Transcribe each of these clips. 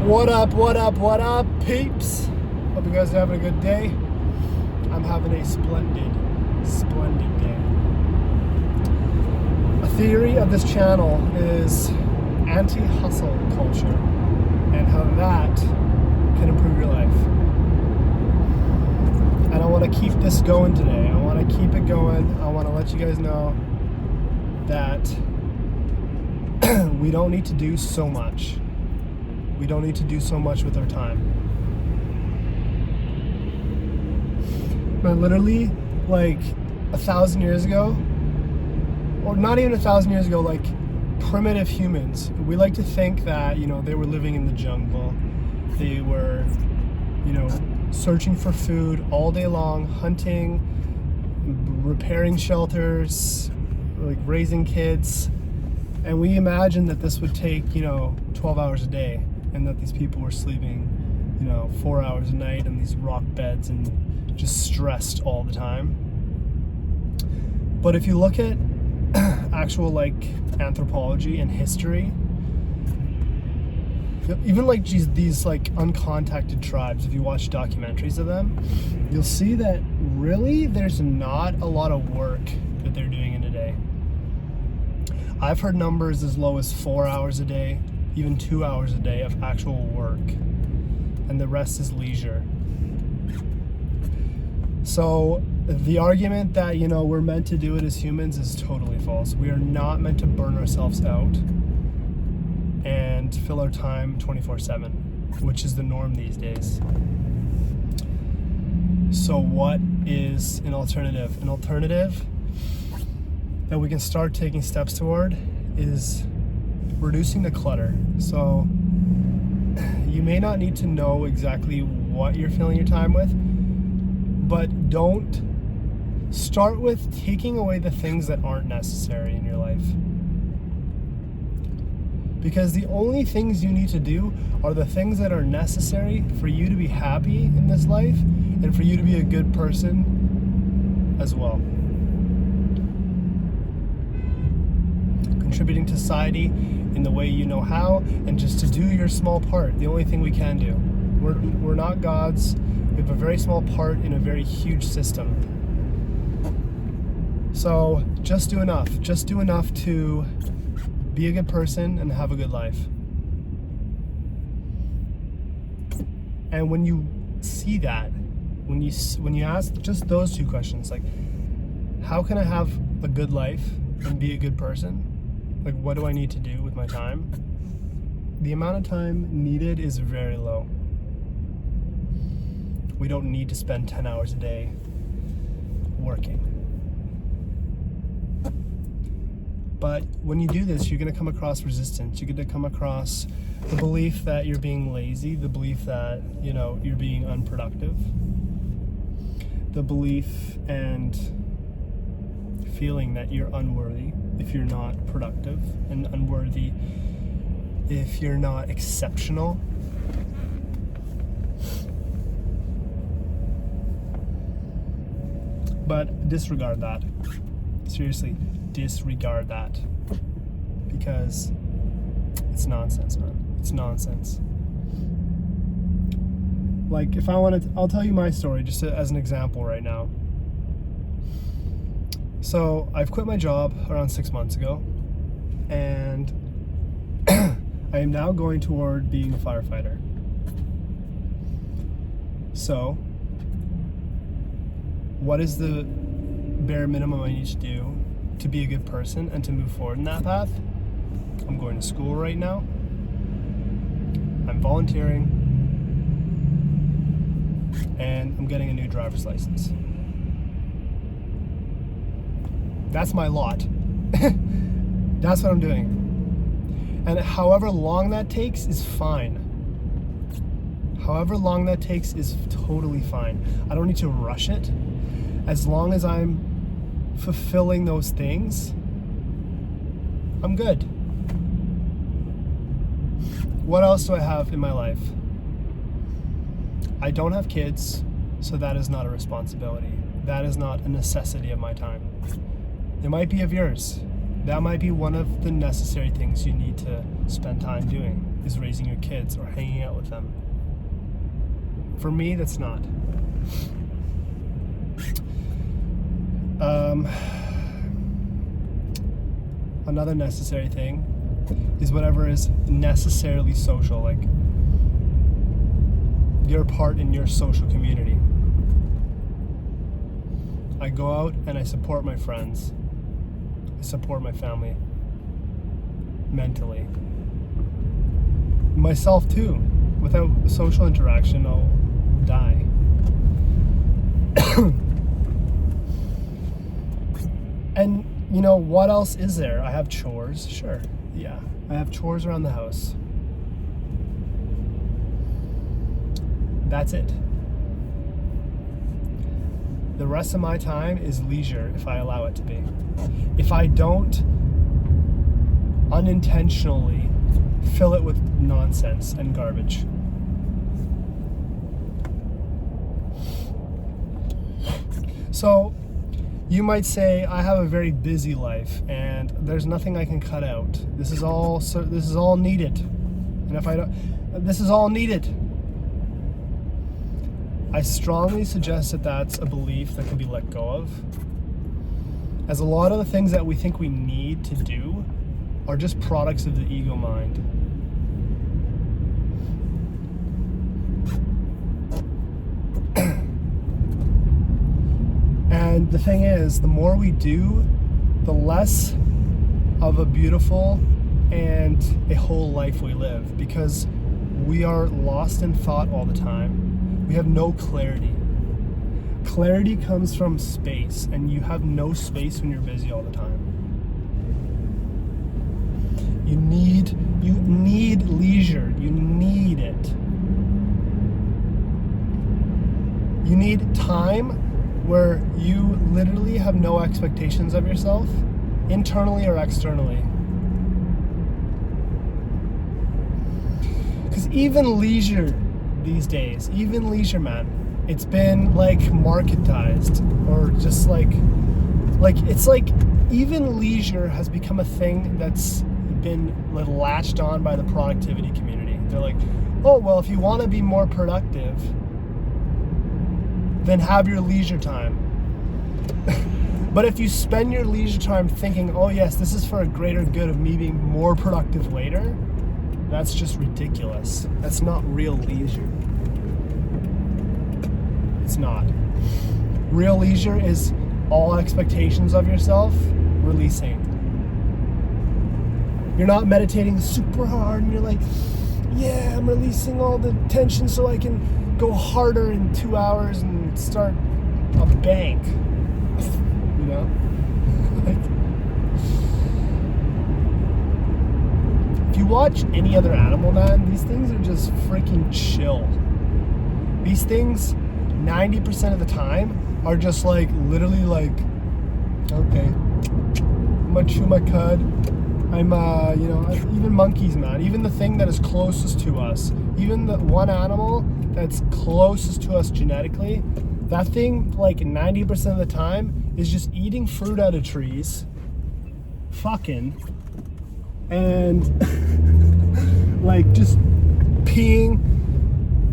What up, peeps? Hope you guys are having a good day. I'm having a splendid day. A theory of this channel is anti-hustle culture and how that can improve your life. And I want to keep this going today. I want to keep it going. I want to let you guys know that we don't need to do so much. We don't need to do so much with our time. But literally, like 1,000 years ago, or not even 1,000 years ago, like primitive humans, we like to think that, they were living in the jungle. They were, searching for food all day long, hunting, repairing shelters, like raising kids. And we imagined that this would take, 12 hours a day, and that these people were sleeping, 4 hours a night in these rock beds and just stressed all the time. But if you look at actual anthropology and history, even these uncontacted tribes, if you watch documentaries of them, you'll see that really there's not a lot of work that they're doing in a day. I've heard numbers as low as 4 hours a day, even 2 hours a day of actual work, and the rest is leisure. So the argument that, we're meant to do it as humans is totally false. We are not meant to burn ourselves out and fill our time 24/7, which is the norm these days. So what is an alternative? An alternative that we can start taking steps toward is reducing the clutter. So you may not need to know exactly what you're filling your time with, but don't start with taking away the things that aren't necessary in your life. Because the only things you need to do are the things that are necessary for you to be happy in this life and for you to be a good person as well. Contributing to society in the way you know how, and just to do your small part, the only thing we can do. We're not gods. We have a very small part in a very huge system. So just do enough to be a good person and have a good life. And when you see that, when you ask just those two questions, like, how can I have a good life and be a good person? Like, what do I need to do with my time? The amount of time needed is very low. We don't need to spend 10 hours a day working. But when you do this, you're going to come across resistance. You're going to come across the belief that you're being lazy, the belief that, you're being unproductive, the belief and feeling that you're unworthy if you're not productive, and unworthy if you're not exceptional. But disregard that. Seriously, disregard that. Because it's nonsense, man. It's nonsense. Like, if I wanted to, I'll tell you my story just as an example right now. So I've quit my job around 6 months ago, and I am now going toward being a firefighter. So what is the bare minimum I need to do to be a good person and to move forward in that path? I'm going to school right now. I'm volunteering, and I'm getting a new driver's license. That's my lot. That's what I'm doing. And however long that takes is fine. However long that takes is totally fine. I don't need to rush it. As long as I'm fulfilling those things, I'm good. What else do I have in my life? I don't have kids, so that is not a responsibility. That is not a necessity of my time. It might be of yours. That might be one of the necessary things you need to spend time doing. is raising your kids or hanging out with them. For me, that's not. Another necessary thing is whatever is necessarily social, like your part in your social community. I go out and I support my friends. I support my family mentally. Myself too. Without social interaction, I'll die. And you know, what else is there? I have chores, sure. Yeah, I have chores around the house. That's it. The rest of my time is leisure if I allow it to be. If I don't unintentionally fill it with nonsense and garbage. So, you might say, I have a very busy life and there's nothing I can cut out. This is all needed. And if I don't, this is all needed. I strongly suggest that that's a belief that can be let go of. As a lot of the things that we think we need to do are just products of the ego mind. And the thing is, the more we do, the less of a beautiful and a whole life we live, because we are lost in thought all the time. We have no clarity. Clarity comes from space, and you have no space when you're busy all the time. You need leisure. You need it. You need time where you literally have no expectations of yourself, internally or externally. Because even leisure these days, even leisure, man, it's been like marketized, or just like it's like even leisure has become a thing that's been latched on by the productivity community. They're like, oh, well, if you want to be more productive, then have your leisure time. But if you spend your leisure time thinking, oh yes, this is for a greater good of me being more productive later, that's just ridiculous. That's not real leisure. It's not. Real leisure is all expectations of yourself releasing. You're not meditating super hard and you're like, yeah, I'm releasing all the tension so I can go harder in 2 hours and start a bank. You know? If you watch any other animal, man, these things are just freaking chill. These things, 90% of the time, are just like, literally like, okay, I'm gonna chew my cud. I'm, even monkeys, man, even the thing that is closest to us, even the one animal that's closest to us genetically, that thing, like 90% of the time, is just eating fruit out of trees, fucking, and like just peeing.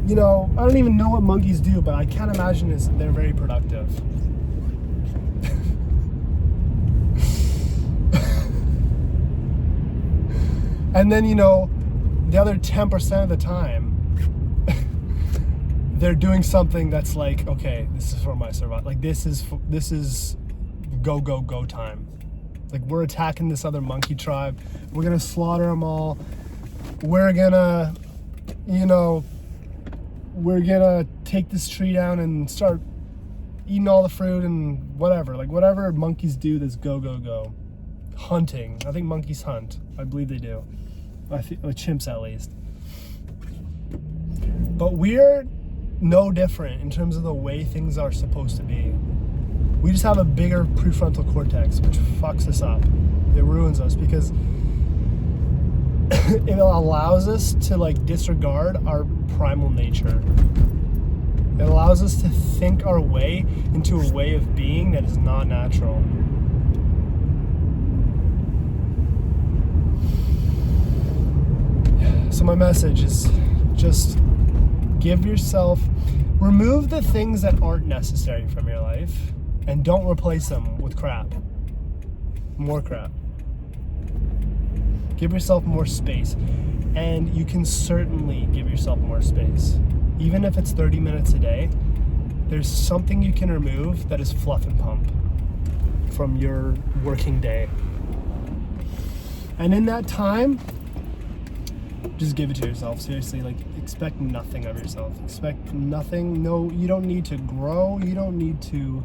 You know, I don't even know what monkeys do, but I can't imagine they're very productive. And then, you know, the other 10% of the time, they're doing something that's like, okay, this is for my survival. Like, this is go time. Like, we're attacking this other monkey tribe. We're gonna slaughter them all. We're gonna, we're gonna take this tree down and start eating all the fruit and whatever. Like, whatever monkeys do, that's go. Hunting. I think monkeys hunt. I believe they do. Chimps at least. But we're no different in terms of the way things are supposed to be. We just have a bigger prefrontal cortex, which fucks us up. It ruins us because it allows us to like disregard our primal nature. It allows us to think our way into a way of being that is not natural. So my message is just remove the things that aren't necessary from your life and don't replace them with crap. More crap. Give yourself more space. And you can certainly give yourself more space. Even if it's 30 minutes a day, there's something you can remove that is fluff and pump from your working day. And in that time, just give it to yourself. Seriously, like, expect nothing of yourself. Expect nothing. No, you don't need to grow. You don't need to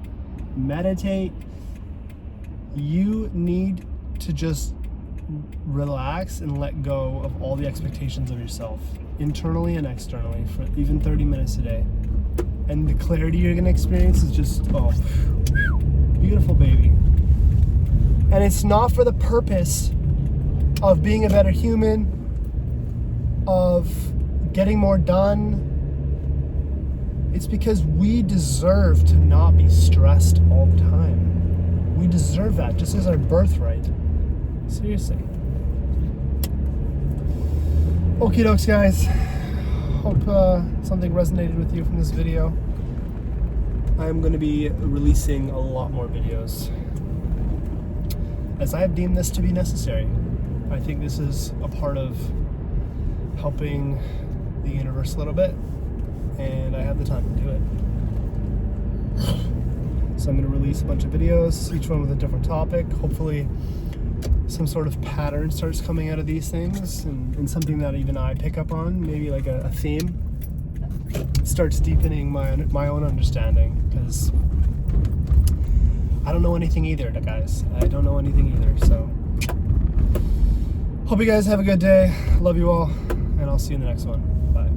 meditate. You need to just relax and let go of all the expectations of yourself, internally and externally, for even 30 minutes a day. And the clarity you're going to experience is just, oh, beautiful, baby. And it's not for the purpose of being a better human, of getting more done. It's because we deserve to not be stressed all the time. We deserve that, just as our birthright. Seriously. Okie dokes, guys. Hope something resonated with you from this video. I'm going to be releasing a lot more videos, as I have deemed this to be necessary. I think this is a part of helping the universe a little bit, and I have the time to do it. So I'm going to release a bunch of videos, each one with a different topic. Hopefully some sort of pattern starts coming out of these things, and something that even I pick up on, maybe like a theme, starts deepening my own understanding, because I don't know anything either, guys. I don't know anything either, so hope you guys have a good day. Love you all, and I'll see you in the next one. Bye.